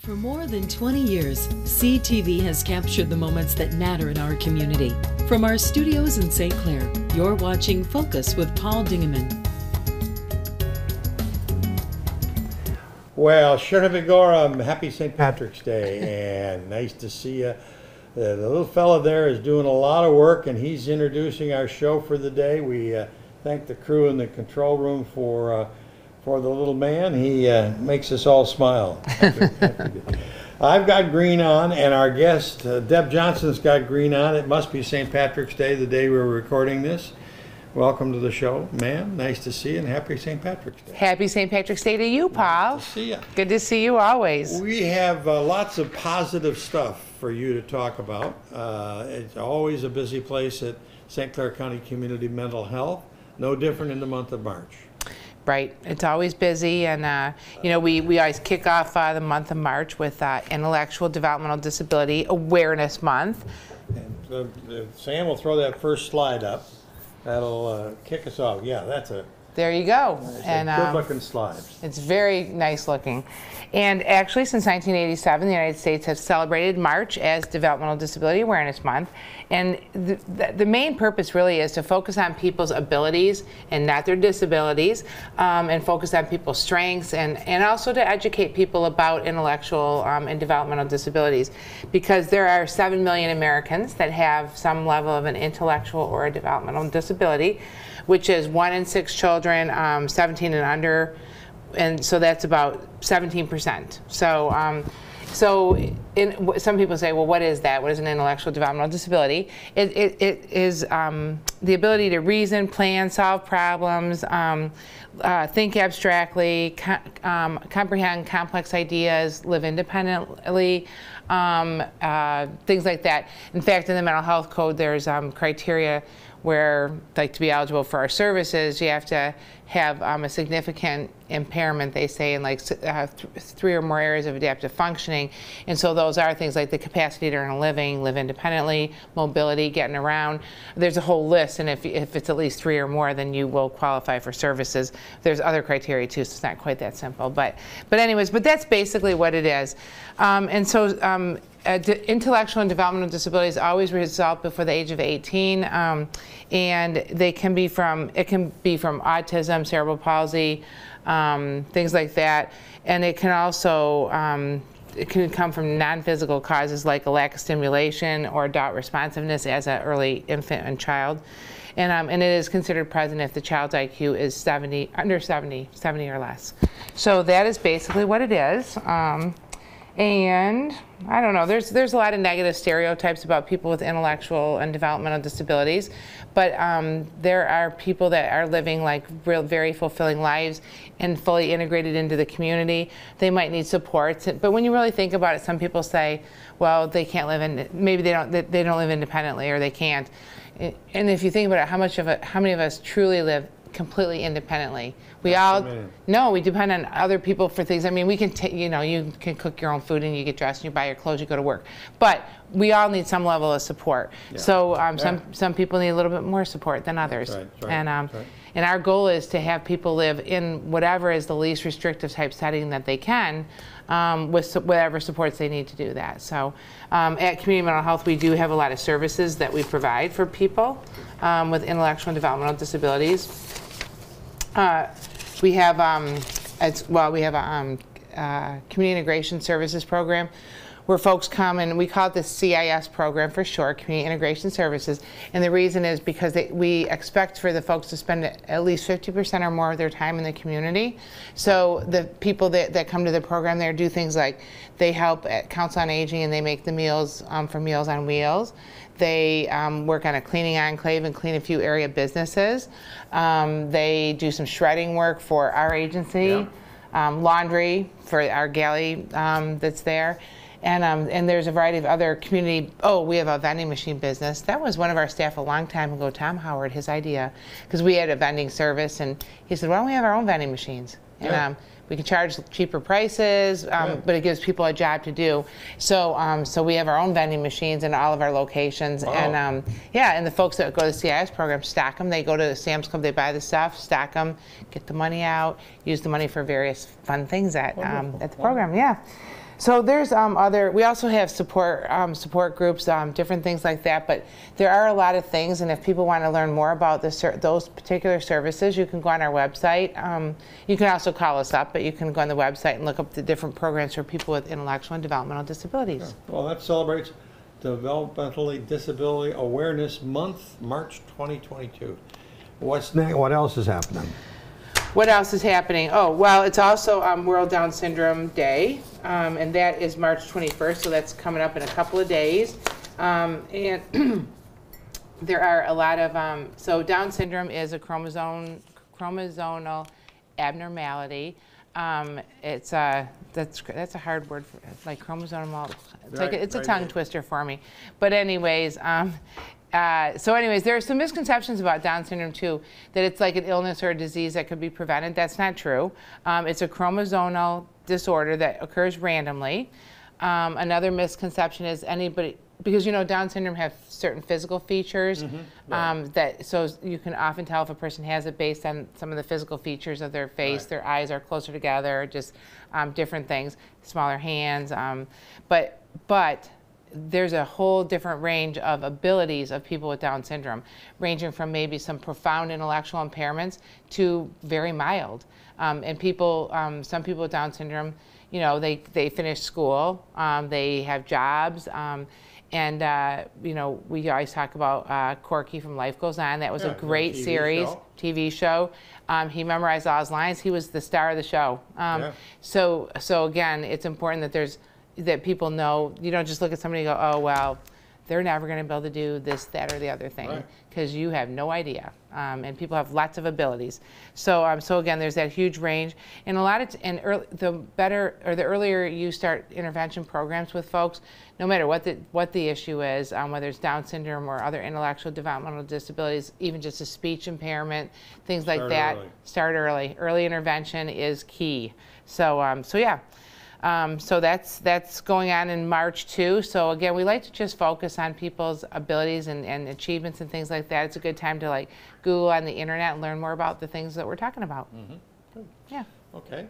For more than 20 years, CTV has captured the moments that matter in our community. From our studios in St. Clair, you're watching Focus with Paul Dingeman. Well, Shana Vigora, happy St. Patrick's Day, and nice to see you. The little fella there is doing a lot of work, and he's introducing our show for the day. We thank the crew in the control room for the little man. He makes us all smile. I've got green on, and our guest, Deb Johnson's got green on. It must be St. Patrick's Day, the day we're recording this. Welcome to the show, ma'am. Nice to see you, and happy St. Patrick's Day. Happy St. Patrick's Day to you, Paul. Nice to see you. Good to see you always. We have lots of positive stuff for you to talk about. It's always a busy place at St. Clair County Community Mental Health. No different in the month of March. Right. It's always busy, and you know, we always kick off the month of March with Intellectual Developmental Disability Awareness Month. And Sam will throw that first slide up. That'll kick us off. Yeah, that's a. There you go. And good-looking slide. It's very nice looking. And actually, since 1987, the United States has celebrated March as Developmental Disability Awareness Month. And the main purpose really is to focus on people's abilities and not their disabilities, and focus on people's strengths, and also to educate people about intellectual and developmental disabilities. Because there are 7 million Americans that have some level of an intellectual or a developmental disability, which is 1 in 6 children, 17 and under, and so that's about 17%. Some people say, well, what is that? What is an intellectual developmental disability? It is the ability to reason, plan, solve problems, think abstractly, comprehend complex ideas, live independently, things like that. In fact, in the mental health code, there's criteria where, like, to be eligible for our services, you have to have a significant impairment, they say, in like 3 or more areas of adaptive functioning. And so those are things like the capacity to earn a living, live independently, mobility, getting around. There's a whole list, and if it's at least 3 or more, then you will qualify for services. There's other criteria too, so it's not quite that simple. But anyways, that's basically what it is. Intellectual and developmental disabilities always result before the age of 18, and it can be from autism, cerebral palsy, things like that, and it can also it can come from non-physical causes like a lack of stimulation or adult responsiveness as an early infant and child, and it is considered present if the child's IQ is under 70 or less. So that is basically what it is. And I don't know, there's a lot of negative stereotypes about people with intellectual and developmental disabilities, but there are people that are living like very fulfilling lives and fully integrated into the community. They might need supports, but when you really think about it, some people say, well, they can't live maybe they don't live independently, or they can't. And if you think about it, how many of us truly live completely independently? We depend on other people for things. I mean, we can you can cook your own food, and you get dressed, and you buy your clothes, you go to work. But we all need some level of support. Yeah. So some people need a little bit more support than others. That's right. And our goal is to have people live in whatever is the least restrictive type setting that they can, with whatever supports they need to do that. So at Community Mental Health, we do have a lot of services that we provide for people with intellectual and developmental disabilities. We have a community integration services program where folks come, and we call it the CIS program for short, Community Integration Services. And the reason is because we expect for the folks to spend at least 50% or more of their time in the community. So the people that come to the program there do things like they help at Council on Aging, and they make the meals for Meals on Wheels. They work on a cleaning enclave and clean a few area businesses. They do some shredding work for our agency, laundry for our galley that's there. And there's a variety of other community, we have a vending machine business. That was one of our staff a long time ago, Tom Howard, his idea, because we had a vending service, and he said, why don't we have our own vending machines? And we can charge cheaper prices, but it gives people a job to do. So we have our own vending machines in all of our locations. Wow. And the folks that go to the CIS program stock them. They go to the Sam's Club, they buy the stuff, stock them, get the money out, use the money for various fun things at the program. Yeah. So there's we also have support groups, different things like that, but there are a lot of things, and if people want to learn more about those particular services, you can go on our website. You can also call us up, but you can go on the website and look up the different programs for people with intellectual and developmental disabilities. Sure. Well, that celebrates Developmental Disability Awareness Month, March 2022. What's next? What else is happening? What else is happening? Oh, well, it's also World Down Syndrome Day, and that is March 21st, so that's coming up in a couple of days. And there are a lot of, so Down syndrome is a chromosomal abnormality. It's that's a hard word for like chromosomal. It's a tongue twister for me. But anyways, so anyways, there are some misconceptions about Down syndrome too, that it's like an illness or a disease that could be prevented. That's not true. It's a chromosomal disorder that occurs randomly. Another misconception is anybody, because you know Down syndrome have certain physical features, so you can often tell if a person has it based on some of the physical features of their face. Right. Their eyes are closer together, just different things, smaller hands. But there's a whole different range of abilities of people with Down syndrome, ranging from maybe some profound intellectual impairments to very mild. And people, some people with Down syndrome, you know, they finish school, they have jobs, and you know, we always talk about Corky from Life Goes On. That was a great TV show. He memorized all his lines. He was the star of the show. So again, it's important that people know, you don't just look at somebody and go, oh, well, they're never going to be able to do this, that, or the other thing, because you have no idea. And people have lots of abilities. So, so again, there's that huge range. And the earlier you start intervention programs with folks, no matter what the issue is, whether it's Down syndrome or other intellectual developmental disabilities, even just a speech impairment, things like that, start early. Early intervention is key. So, so yeah. So that's going on in March too. So again, we like to just focus on people's abilities and achievements and things like that. It's a good time to like Google on the internet and learn more about the things that we're talking about. Good. Yeah. Okay.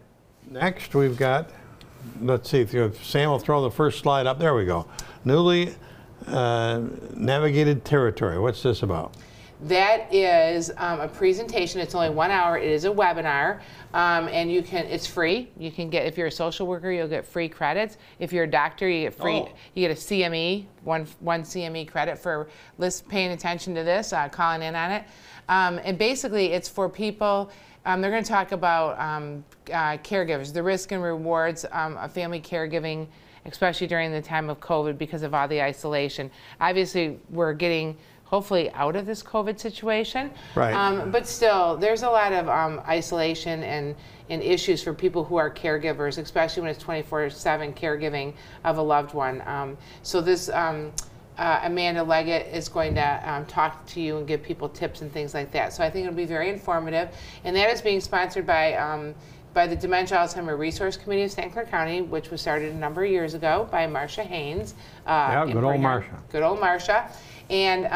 Next we've got, let's see if Sam will throw the first slide up. There we go. Newly navigated territory. What's this about? That is a presentation. It's only 1 hour. It is a webinar, and it's free. You can get, if you're a social worker, you'll get free credits. If you're a doctor, you get free. You get a CME, one CME credit for paying attention to this, calling in on it. And basically, it's for people. They're going to talk about caregivers, the risk and rewards of family caregiving, especially during the time of COVID because of all the isolation. Obviously, we're getting hopefully out of this COVID situation. Right. But still, there's a lot of isolation and issues for people who are caregivers, especially when it's 24/7 caregiving of a loved one. So this Amanda Leggett is going to talk to you and give people tips and things like that. So I think it'll be very informative. And that is being sponsored by the Dementia Alzheimer Resource Committee of St. Clair County, which was started a number of years ago by Marcia Haynes. Good old Marcia. Good old Marcia. And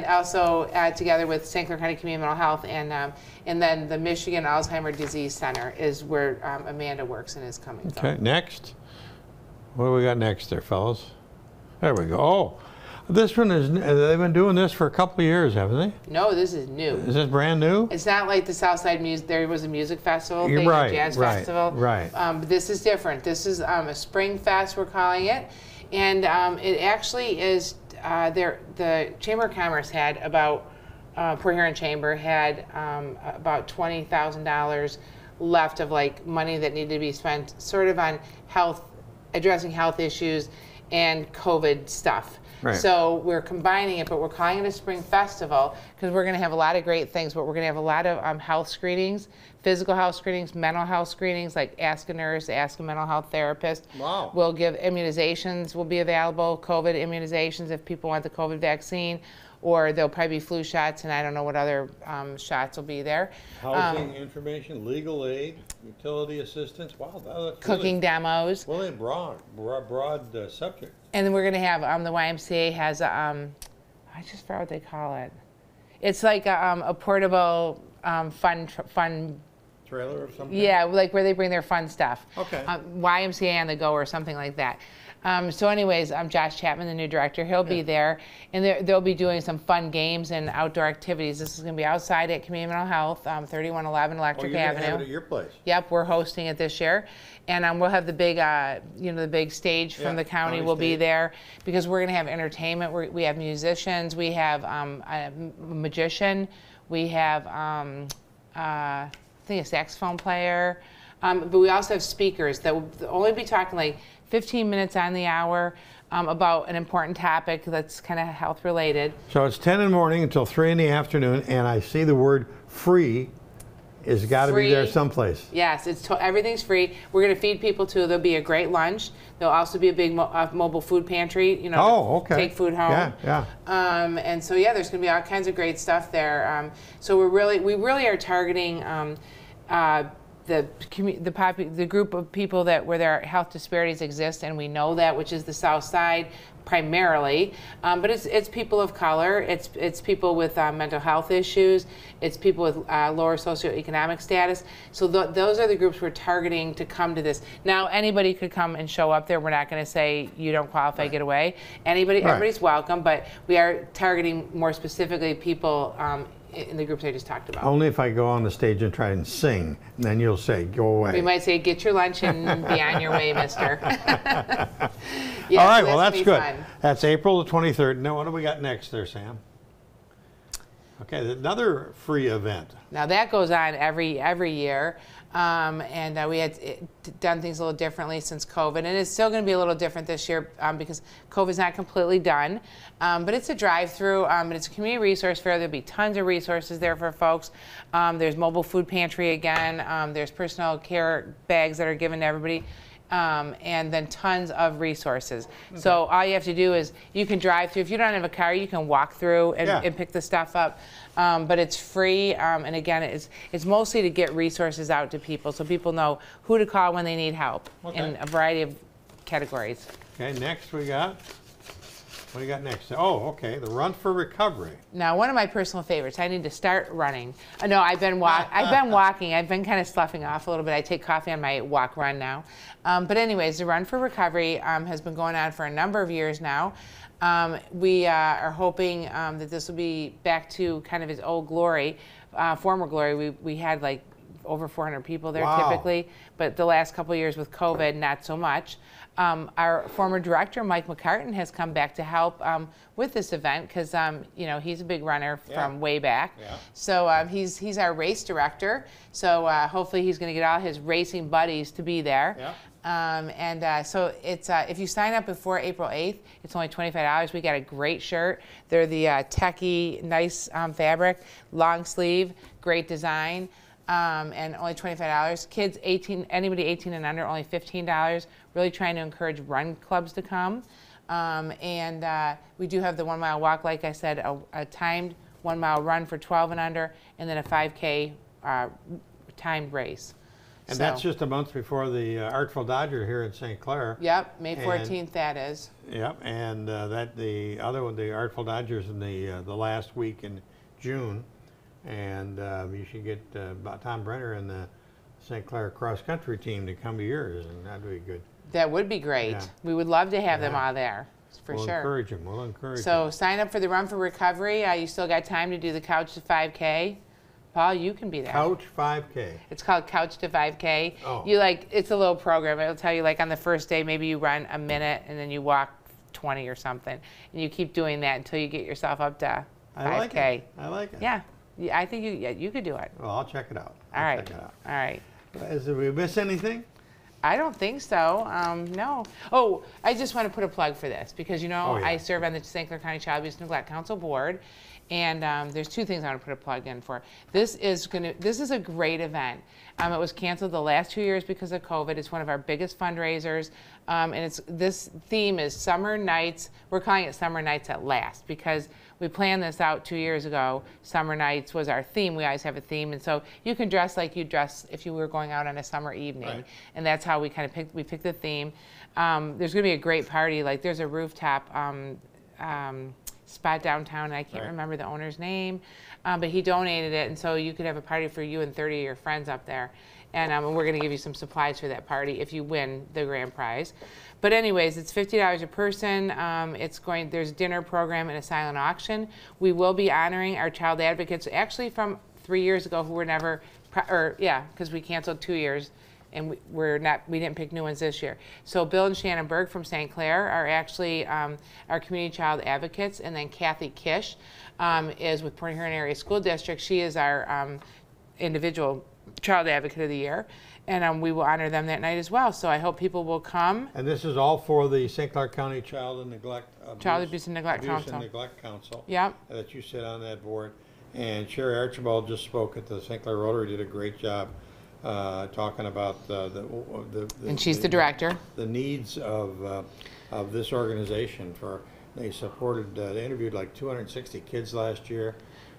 also together with St. Clair County Community Mental Health and then the Michigan Alzheimer Disease Center is where Amanda works and is coming from. Okay, next. What do we got next there, fellas? There we go. Oh, this one is, they've been doing this for a couple of years, haven't they? No, this is new. Is this brand new? It's not like the Southside Music, there was a music festival thing, a jazz festival. Right. But this is different. This is a spring fest, we're calling it. And it actually is, the Chamber of Commerce had about, Port Huron Chamber had about $20,000 left of like money that needed to be spent sort of on addressing health issues and COVID stuff. Right. So we're combining it, but we're calling it a spring festival because we're going to have a lot of great things, but we're going to have a lot of health screenings, physical health screenings, mental health screenings, like ask a nurse, ask a mental health therapist. Wow. We'll give immunizations, will be available, COVID immunizations if people want the COVID vaccine, or there'll probably be flu shots, and I don't know what other shots will be there. Housing information, legal aid, utility assistance. Wow, that's cooking demos. Really broad subject. And then we're going to have the YMCA has I just forgot what they call it. It's like a portable fun trailer or something? Yeah, like where they bring their fun stuff. Okay. YMCA on the go or something like that. So anyways, Josh Chapman, the new director, he'll be there, and they'll be doing some fun games and outdoor activities. This is going to be outside at Community Mental Health, 3111 Electric You're Avenue. gonna have it at your place. Yep, we're hosting it this year, and we'll have the big, the big stage from the county will be there, because we're going to have entertainment. We have musicians, we have a magician, we have I think a saxophone player, but we also have speakers that will only be talking like 15 minutes on the hour about an important topic that's kind of health related. So it's 10 in the morning until 3 in the afternoon, and I see the word free has got to be there someplace. Yes, everything's free. We're going to feed people too. There'll be a great lunch. There'll also be a big mobile food pantry, you know, to take food home. Yeah. And so yeah, there's going to be all kinds of great stuff there. So we really are targeting the group of people where their health disparities exist, and we know that, which is the South Side primarily, but it's people of color, it's people with mental health issues, it's people with lower socioeconomic status. So those are the groups we're targeting to come to this. Now anybody could come and show up there. We're not going to say you don't qualify, get away. Everybody's welcome, but we are targeting more specifically people in the groups I just talked about. Only if I go on the stage and try and sing, and then you'll say, go away. We might say, get your lunch and be on your way, mister. All right, well, that's good. Fun. That's April the 23rd. Now, what do we got next there, Sam? Okay, another free event. Now, that goes on every year. And we had done things a little differently since COVID, and it's still going to be a little different this year because COVID's not completely done. But it's a drive-through, and it's a community resource fair. There'll be tons of resources there for folks. There's mobile food pantry again. There's personal care bags that are given to everybody. And then tons of resources. Okay. So all you have to do is you can drive through. If you don't have a car, you can walk through and pick the stuff up. But it's free, and again, it's mostly to get resources out to people so people know who to call when they need help in a variety of categories. Okay, next we got. What do you got next? Oh, okay, the Run for Recovery. Now, one of my personal favorites. I need to start running. No, I've been walking. I've been kind of sloughing off a little bit. I take coffee on my walk-run now. But anyways, the Run for Recovery has been going on for a number of years now. We are hoping that this will be back to kind of its old glory, former glory. We had like over 400 people there typically, but the last couple of years with COVID, not so much. Our former director, Mike McCartan, has come back to help with this event because he's a big runner from way back. Yeah. So he's our race director. So hopefully he's going to get all his racing buddies to be there. Yeah. So it's if you sign up before April 8th, it's only $25. We got a great shirt. They're the techie, nice fabric, long sleeve, great design. And only $25. Kids, anybody 18 and under, only $15. Really trying to encourage run clubs to come. We do have the 1 mile walk, like I said, a timed 1 mile run for 12 and under, and then a 5K timed race. And that's just a month before the Artful Dodger here in St. Clair. Yep, May 14th that is. Yep, and the other one, the Artful Dodgers, in the last week in June. And you should get Tom Brenner and the St. Clair cross country team to come to yours, and that'd be good. That would be great. Yeah. We would love to have them all there, for sure. We'll encourage them. So sign up for the Run for Recovery. You still got time to do the Couch to 5K. Paul, you can be there. Couch 5K. It's called Couch to 5K. Oh. It's a little program. It'll tell you like on the first day, maybe you run a minute and then you walk 20 or something, and you keep doing that until you get yourself up to 5K. I like it. Yeah. I think you could do it. Well, I'll check it out. All right. Did we miss anything? I don't think so. No. Oh, I just want to put a plug for this because I serve on the St. Clair County Child Abuse and Neglect Council board, and there's two things I want to put a plug in for. This is a great event. It was canceled the last 2 years because of COVID. It's one of our biggest fundraisers, and this theme is Summer Nights. We're calling it Summer Nights at Last because we planned this out 2 years ago. Summer Nights was our theme. We always have a theme, and so you can dress like you dress if you were going out on a summer evening, and that's how we kind of picked the theme. There's going to be a great party. Like there's a rooftop spot downtown. I can't remember the owner's name, but he donated it, and so you could have a party for you and 30 of your friends up there. And we're going to give you some supplies for that party if you win the grand prize. But anyways, it's $50 a person. There's a dinner program and a silent auction. We will be honoring our child advocates, actually from 3 years ago, who were never, because we canceled 2 years, and we didn't pick new ones this year. So Bill and Shannon Berg from St. Clair are actually our community child advocates, and then Kathy Kish is with Port Huron Area School District. She is our individual Child Advocate of the Year, and we will honor them that night as well. So I hope people will come. And this is all for the St. Clair County Child Abuse and Neglect Council. Yep. That you sit on that board. And Sherry Archibald just spoke at the St. Clair Rotary, did a great job talking about and she's the director. The needs of this organization. They interviewed like 260 kids last year.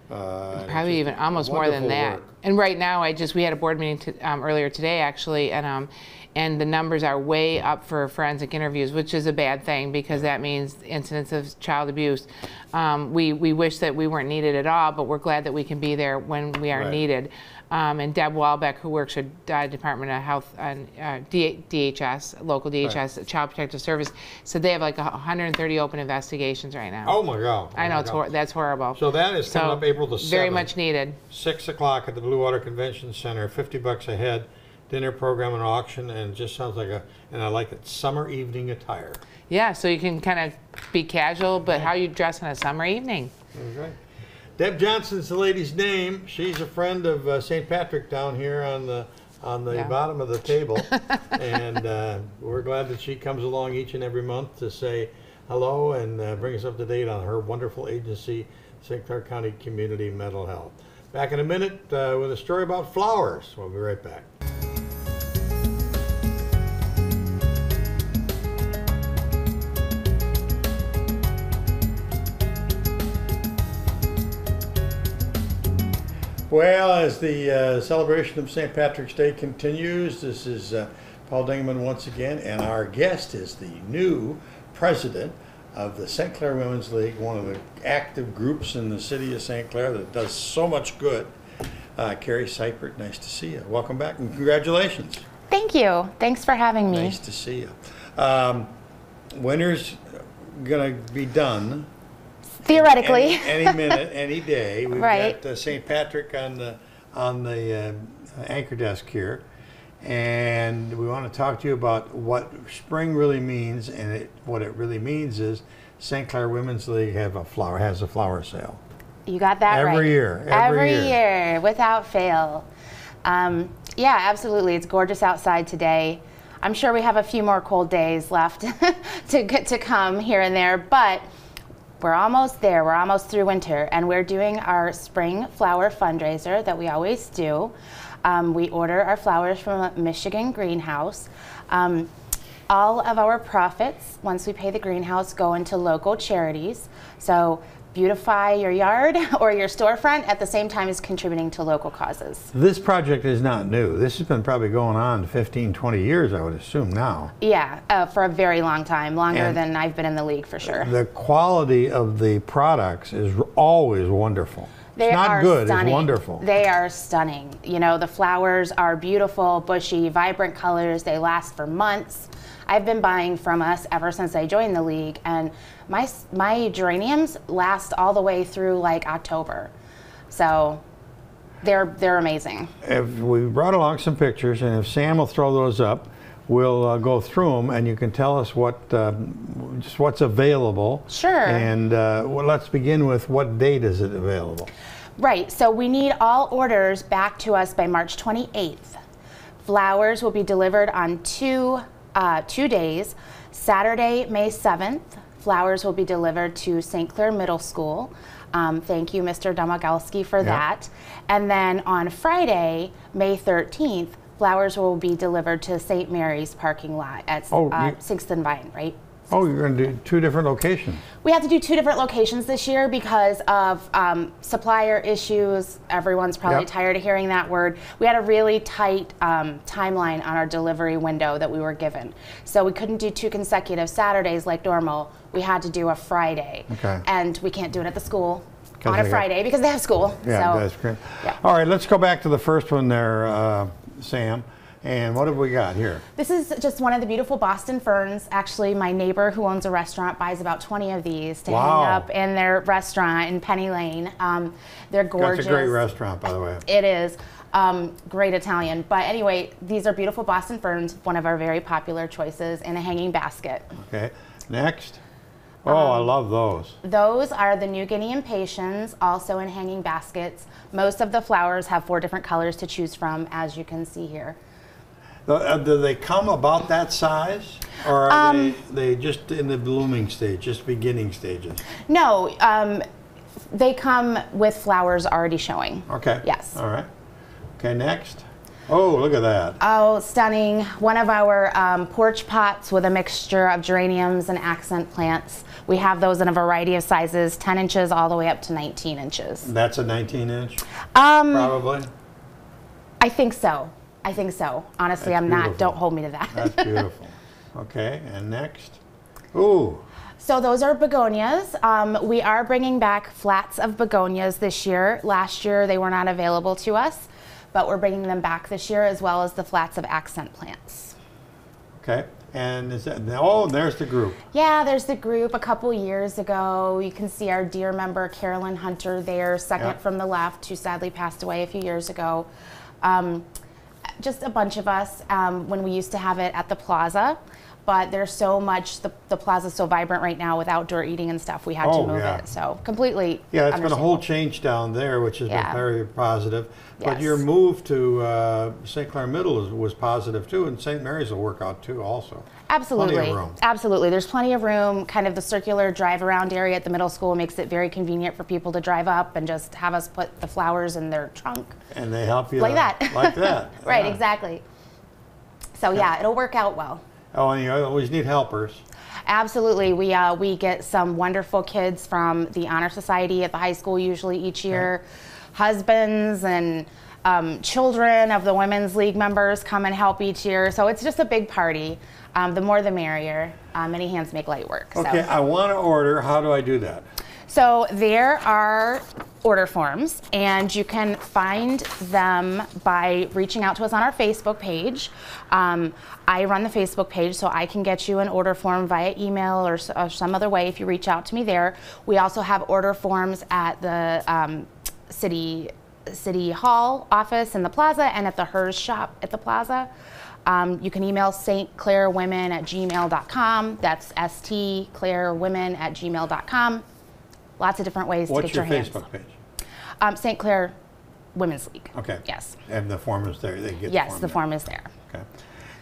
Probably even almost more than that. Work. And right now, we had a board meeting earlier today, actually, and the numbers are way up for forensic interviews, which is a bad thing because that means incidents of child abuse. We wish that we weren't needed at all, but we're glad that we can be there when we are needed. And Deb Walbeck, who works for Department of Health and DHS, local DHS, Child Protective Service, said they have like 130 open investigations right now. Oh my God! I know, that's horrible. So that is coming up April the 7th. Very much needed. 6 o'clock at the Blue Water Convention Center. $50 a head. Dinner program and auction, and it just sounds like and I like it, summer evening attire. Yeah, so you can kind of be casual, but how you dress on a summer evening. Okay. Deb Johnson's the lady's name. She's a friend of St. Patrick down here on the bottom of the table, and we're glad that she comes along each and every month to say hello and bring us up to date on her wonderful agency, St. Clair County Community Mental Health. Back in a minute with a story about flowers. We'll be right back. Well, as the celebration of St. Patrick's Day continues, this is Paul Dingeman once again, and our guest is the new president of the St. Clair Women's League, one of the active groups in the city of St. Clair that does so much good. Carrie, Cybert, nice to see you. Welcome back and congratulations. Thank you. Thanks for having me. Nice to see you. Winter's going to be done. Theoretically. Any minute, any day. We've right. got St. Patrick on the anchor desk here, and we want to talk to you about what spring really means, and what it really means is St. Clair Women's League has a flower sale. You got that right. Every year. Every year, without fail. Yeah, absolutely. It's gorgeous outside today. I'm sure we have a few more cold days left to come here and there, but we're almost there. We're almost through winter, and we're doing our spring flower fundraiser that we always do. We order our flowers from a Michigan greenhouse. All of our profits, once we pay the greenhouse, go into local charities. So beautify your yard or your storefront at the same time as contributing to local causes. This project is not new. This has been probably going on 15, 20 years, I would assume now. Yeah, for a very long time, longer than I've been in the league for sure. The quality of the products is always wonderful. It's not good, it's wonderful. They are stunning. You know, the flowers are beautiful, bushy, vibrant colors. They last for months. I've been buying from us ever since I joined the league, and my geraniums last all the way through like October. So they're amazing. If we brought along some pictures, and if Sam will throw those up, we'll go through them, and you can tell us just what's available. Sure. And well, let's begin with what date is it available? Right. So we need all orders back to us by March 28th. Flowers will be delivered on two days. Saturday, May 7th, flowers will be delivered to St. Clair Middle School. Thank you, Mr. Domagalski, for that. And then on Friday, May 13th, flowers will be delivered to St. Mary's parking lot at 6th and Vine, right? Oh, you're going to do 2 different locations. We have to do 2 different locations this year because of supplier issues. Everyone's probably tired of hearing that word. We had a really tight timeline on our delivery window that we were given. So we couldn't do 2 consecutive Saturdays like normal. We had to do a Friday. Okay. And we can't do it at the school on a Friday because they have school. Yeah, so, that's great. Yeah. All right, let's go back to the first one there, Sam. And what have we got here? This is just one of the beautiful Boston ferns. Actually, my neighbor who owns a restaurant buys about 20 of these to hang up in their restaurant in Penny Lane. They're gorgeous. That's a great restaurant, by the way. It is. Great Italian. But anyway, these are beautiful Boston ferns, one of our very popular choices in a hanging basket. Okay. Next. Oh, I love those. Those are the New Guinea impatiens, also in hanging baskets. Most of the flowers have 4 different colors to choose from, as you can see here. Do they come about that size, or are they just in the blooming stage, just beginning stages? No, they come with flowers already showing. Okay. Yes. All right. Okay, next. Oh, look at that. Oh, stunning. One of our porch pots with a mixture of geraniums and accent plants. We have those in a variety of sizes, 10 inches all the way up to 19 inches. That's a 19-inch, probably? I think so. I think so. Honestly, That's I'm beautiful. not. Don't hold me to that. That's beautiful. Okay, and next. Ooh. So those are begonias. We are bringing back flats of begonias this year. Last year they were not available to us, but we're bringing them back this year, as well as the flats of accent plants. Okay, and is that, oh, there's the group. Yeah, there's the group. A couple years ago, you can see our dear member Carolyn Hunter there, second from the left, who sadly passed away a few years ago. Just a bunch of us when we used to have it at the plaza, but there's so much, the plaza's so vibrant right now with outdoor eating and stuff, we had to move it. So completely it's been a whole change down there, which has been very positive. But Yes. your move to St. Clair Middle was positive too, and St. Mary's will work out too also. Absolutely. Plenty of room. Absolutely. There's plenty of room. Kind of the circular drive around area at the middle school makes it very convenient for people to drive up and just have us put the flowers in their trunk. And they help you like that. Like that. Right, Yeah. exactly. So yeah, it'll work out well. Oh, and you always need helpers. Absolutely. We get some wonderful kids from the Honor Society at the high school usually each year. Husbands and children of the Women's League members come and help each year. So it's just a big party. The more the merrier. Many hands make light work. Okay, So. I want to order. How do I do that? So there are order forms, and you can find them by reaching out to us on our Facebook page. I run the Facebook page, so I can get you an order form via email or some other way if you reach out to me there. We also have order forms at the City Hall office in the plaza and at the Hers shop at the plaza. You can email stclairwomen@gmail.com. That's stclairwomen@gmail.com. Lots of different ways to get your hands. What's your Facebook page? St. Clair Women's League. Okay. Yes. And the form is there. They get Yes, the the form form is there. there. Okay.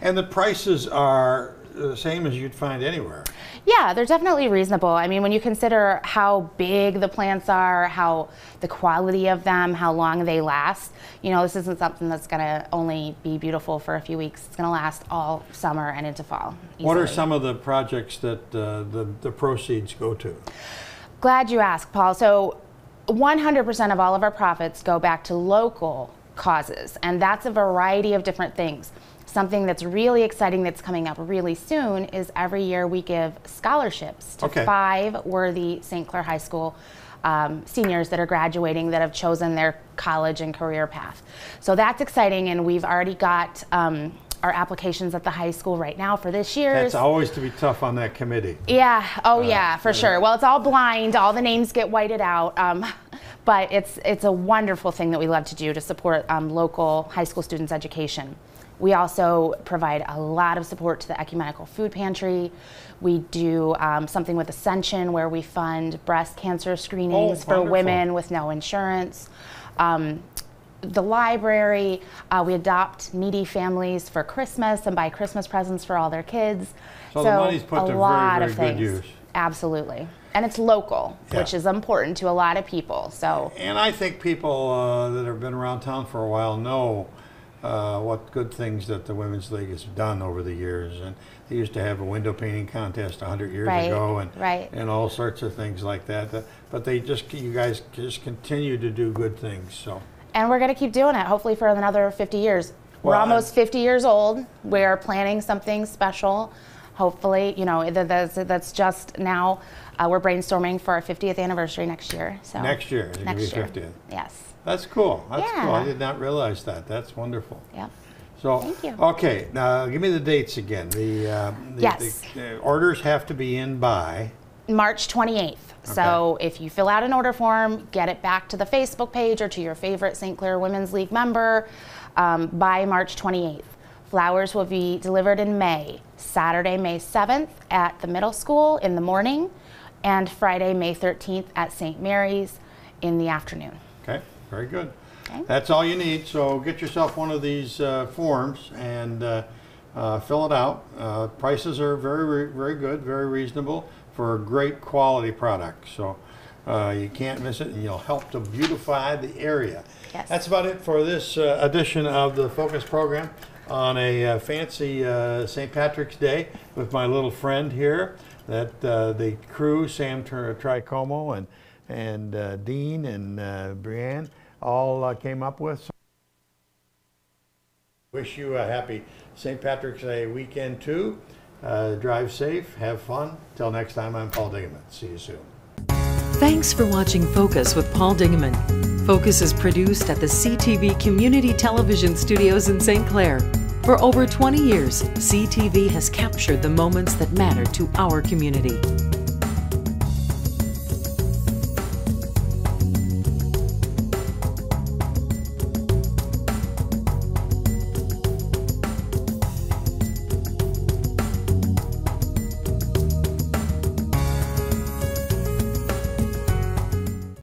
And the prices are the same as you'd find anywhere. Yeah, they're definitely reasonable. I mean, when you consider how big the plants are, how the quality of them, how long they last, you know, this isn't something that's going to only be beautiful for a few weeks. It's going to last all summer and into fall. Easily. What are some of the projects that the proceeds go to? Glad you asked, Paul. So 100% of all of our profits go back to local causes, and that's a variety of different things. Something that's really exciting that's coming up really soon is every year we give scholarships to 5 worthy St. Clair High School seniors that are graduating that have chosen their college and career path. So that's exciting, and we've already got our applications at the high school right now for this year's. That's always to be tough on that committee. Yeah, yeah, for sure. Well, it's all blind, all the names get whited out, but it's a wonderful thing that we love to do to support local high school students' education. We also provide a lot of support to the Ecumenical Food Pantry. We do something with Ascension where we fund breast cancer screenings for women with no insurance. The library, we adopt needy families for Christmas and buy Christmas presents for all their kids. So the money's put to very, very good use. Absolutely. And it's local, which is important to a lot of people. So. And I think people that have been around town for a while know what good things that the Women's League has done over the years. And they used to have a window painting contest 100 years ago, and all sorts of things like that. But you guys just continue to do good things. So. And we're going to keep doing it, hopefully for another 50 years. We're almost 50 years old. We're planning something special. Hopefully, you know, that's just now. We're brainstorming for our 50th anniversary next year. So next year, it's going to be 50th. Yes. That's cool. That's cool. I did not realize that. That's wonderful. Yep. So, thank you. Okay, now give me the dates again. Yes. The orders have to be in by March 28th. So if you fill out an order form, get it back to the Facebook page or to your favorite St. Clair Women's League member by March 28th. Flowers will be delivered in May, Saturday, May 7th at the middle school in the morning, and Friday, May 13th at St. Mary's in the afternoon. Okay, very good. Okay. That's all you need, so get yourself one of these forms and fill it out. Prices are very good, very reasonable for a great quality product. So you can't miss it, and you'll help to beautify the area. Yes. That's about it for this edition of the Focus program on a fancy St. Patrick's Day with my little friend here that the crew, Sam Tricomo and Dean and Brianne, all came up with. So wish you a happy St. Patrick's Day weekend too. Drive safe, have fun. Till next time, I'm Paul Dingeman. See you soon. Thanks for watching Focus with Paul Dingeman. Focus is produced at the CTV Community Television Studios in St. Clair. For over 20 years, CTV has captured the moments that matter to our community.